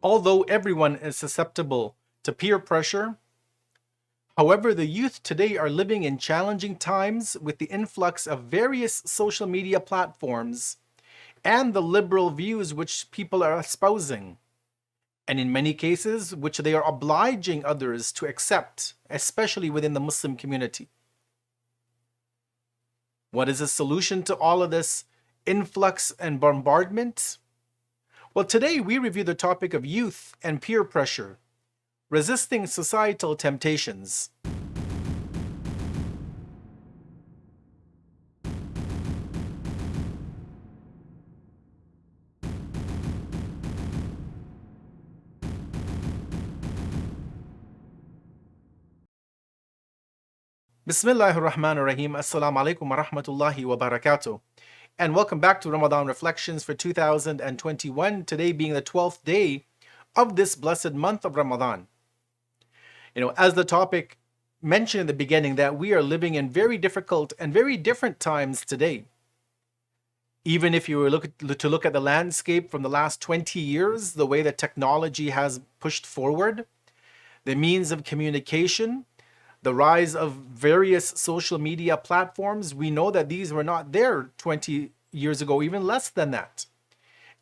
Although everyone is susceptible to peer pressure, however, the youth today are living in challenging times with the influx of various social media platforms and the liberal views which people are espousing, and in many cases, which they are obliging others to accept, especially within the Muslim community. What is the solution to all of this influx and bombardment? Well, today we review the topic of youth and peer pressure, resisting societal temptations. Bismillahir Rahmanir Rahim. Assalamu alaikum wa rahmatullahi wa barakatuh. And welcome back to Ramadan Reflections for 2021, today being the 12th day of this blessed month of Ramadan. As the topic mentioned in the beginning, that we are living in very difficult and very different times today. Even if you were to look at the landscape from the last 20 years, the way that technology has pushed forward, the means of communication, the rise of various social media platforms, we know that these were not there 20 years ago, even less than that.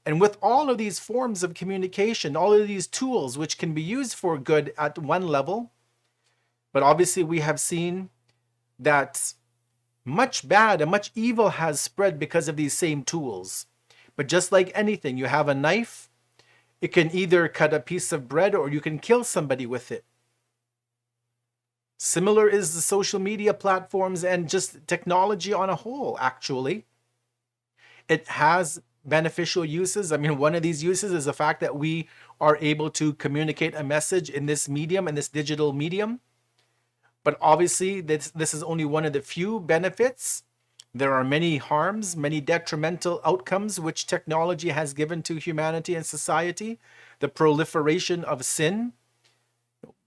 And with all of these forms of communication, all of these tools which can be used for good at one level, but obviously we have seen that much bad and much evil has spread because of these same tools. But just like anything, you have a knife, it can either cut a piece of bread or you can kill somebody with it. Similar is the social media platforms and just technology on a whole, actually. It has beneficial uses. I mean, one of these uses is the fact that we are able to communicate a message in this medium, in this digital medium. But obviously, this is only one of the few benefits. There are many harms, many detrimental outcomes which technology has given to humanity and society. The proliferation of sin.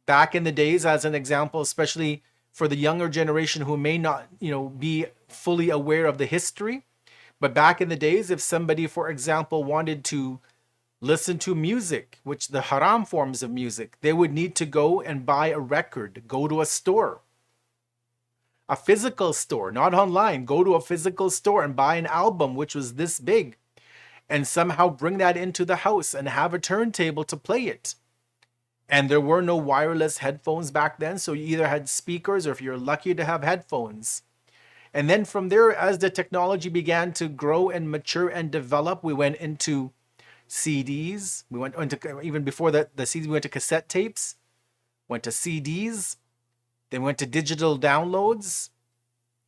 Back in the days, as an example, especially for the younger generation who may not, be fully aware of the history. But back in the days, if somebody, for example, wanted to listen to music, which the haram forms of music, they would need to go and buy a record, go to a store, a physical store, not online, go to a physical store and buy an album, which was this big, and somehow bring that into the house and have a turntable to play it. And there were no wireless headphones back then, so you either had speakers or if you're lucky to have headphones. And then from there, as the technology began to grow and mature and develop, we went into CDs. We went into, even before the CDs, we went to cassette tapes, went to CDs, then went to digital downloads,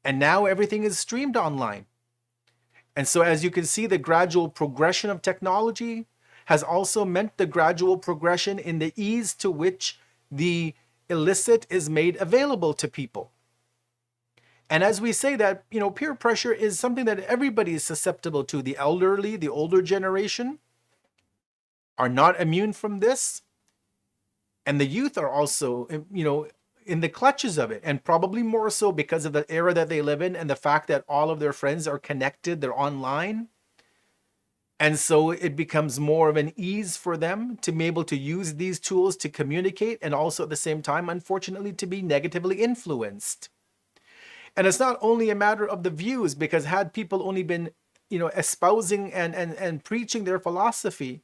and now everything is streamed online. And so as you can see, the gradual progression of technology has also meant the gradual progression in the ease to which the illicit is made available to people. And as we say that, peer pressure is something that everybody is susceptible to. The elderly, the older generation are not immune from this. And the youth are also, in the clutches of it, and probably more so because of the era that they live in and the fact that all of their friends are connected, they're online. And so it becomes more of an ease for them to be able to use these tools to communicate and also at the same time, unfortunately, to be negatively influenced. And it's not only a matter of the views, because had people only been, espousing and preaching their philosophy,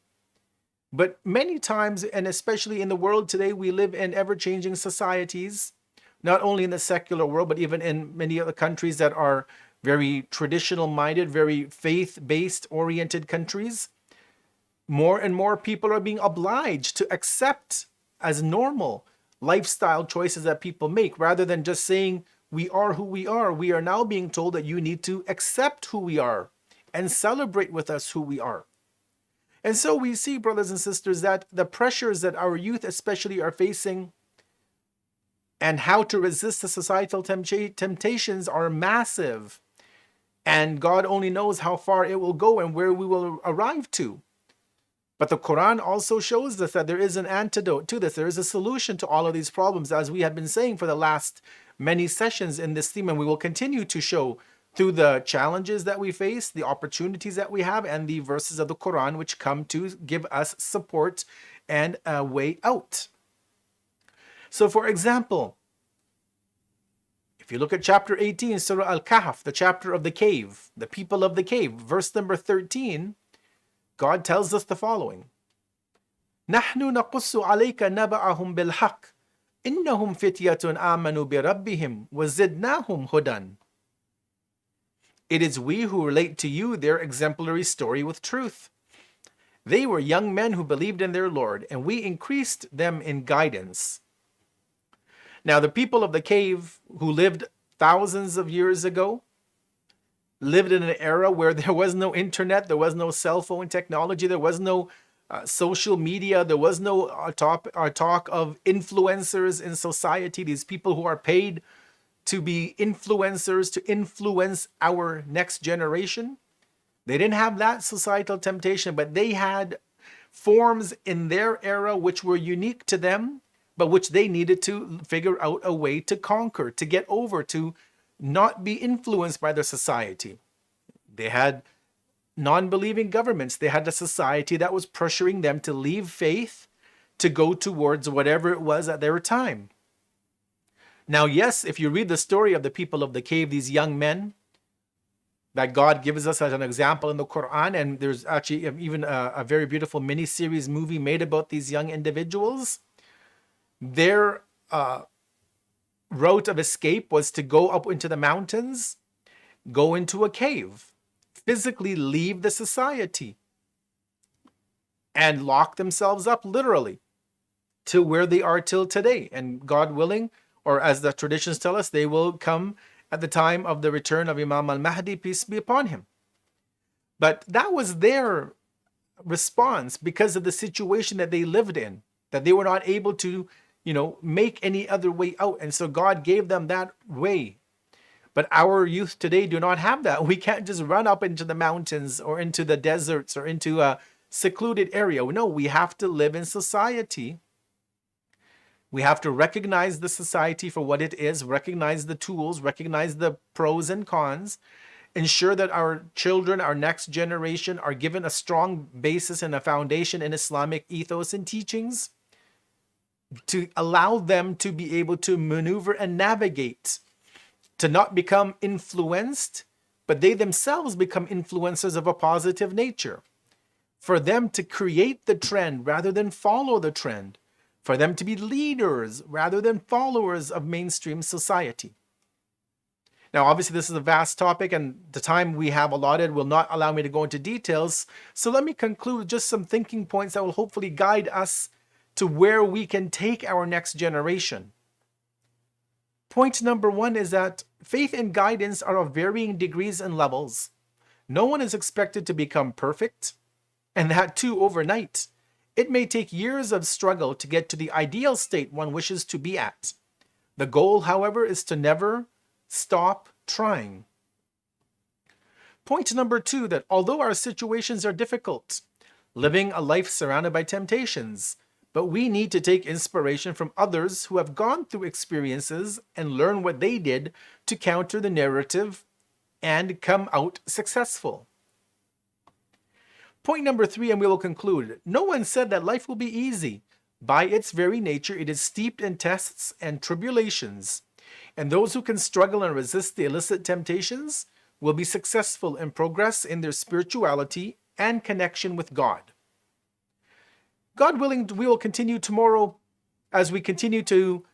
but many times, and especially in the world today, we live in ever-changing societies, not only in the secular world, but even in many other countries that are very traditional-minded, very faith-based oriented countries. More and more people are being obliged to accept as normal lifestyle choices that people make, rather than just saying, we are who we are. We are now being told that you need to accept who we are and celebrate with us who we are. And so we see, brothers and sisters, that the pressures that our youth especially are facing and how to resist the societal temptations are massive. And God only knows how far it will go and where we will arrive to. But the Quran also shows us that there is an antidote to this. There is a solution to all of these problems, as we have been saying for the last many sessions in this theme, and we will continue to show through the challenges that we face, the opportunities that we have, and the verses of the Quran which come to give us support and a way out. So for example, if you look at chapter 18, Surah Al-Kahf, the chapter of the cave, the people of the cave, verse number 13, God tells us the following. نَحْنُ نَقُصُّ عَلَيْكَ نَبَأَهُمْ بِالْحَقِّ إِنَّهُمْ فِتْيَةٌ آمَنُوا بِرَبِّهِمْ وَزِدْنَاهُمْ هُدًى. It is we who relate to you their exemplary story with truth. They were young men who believed in their Lord, and we increased them in guidance. Now, the people of the cave who lived thousands of years ago lived in an era where there was no internet, there was no cell phone technology, there was no social media, there was no talk of influencers in society, these people who are paid to be influencers, to influence our next generation. They didn't have that societal temptation, but they had forms in their era which were unique to them, but which they needed to figure out a way to conquer, to get over, to not be influenced by their society. They had non-believing governments. They had a society that was pressuring them to leave faith, to go towards whatever it was at their time. Now, yes, if you read the story of the people of the cave, these young men that God gives us as an example in the Quran, and there's actually even a very beautiful mini-series movie made about these young individuals, their route of escape was to go up into the mountains, go into a cave, physically leave the society, and lock themselves up literally to where they are till today. And God willing, or as the traditions tell us, they will come at the time of the return of Imam al-Mahdi, peace be upon him. But that was their response because of the situation that they lived in, that they were not able to make any other way out. And so God gave them that way. But our youth today do not have that. We can't just run up into the mountains or into the deserts or into a secluded area. No, we have to live in society. We have to recognize the society for what it is, recognize the tools, recognize the pros and cons, ensure that our children, our next generation, are given a strong basis and a foundation in Islamic ethos and teachings, to allow them to be able to maneuver and navigate, to not become influenced, but they themselves become influencers of a positive nature. For them to create the trend rather than follow the trend. For them to be leaders rather than followers of mainstream society. Now, obviously, this is a vast topic, and the time we have allotted will not allow me to go into details. So let me conclude with just some thinking points that will hopefully guide us to where we can take our next generation. Point number one is that faith and guidance are of varying degrees and levels. No one is expected to become perfect, and that too overnight. It may take years of struggle to get to the ideal state one wishes to be at. The goal, however, is to never stop trying. Point number two, that although our situations are difficult, living a life surrounded by temptations, but we need to take inspiration from others who have gone through experiences and learn what they did to counter the narrative and come out successful. Point number three, and we will conclude. No one said that life will be easy. By its very nature, it is steeped in tests and tribulations. And those who can struggle and resist the illicit temptations will be successful and progress in their spirituality and connection with God. God willing, we will continue tomorrow as we continue to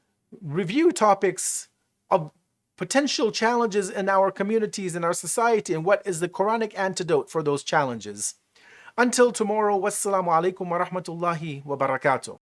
review topics of potential challenges in our communities, in our society, and what is the Quranic antidote for those challenges. Until tomorrow, wassalamu alaikum wa rahmatullahi wa barakatuh.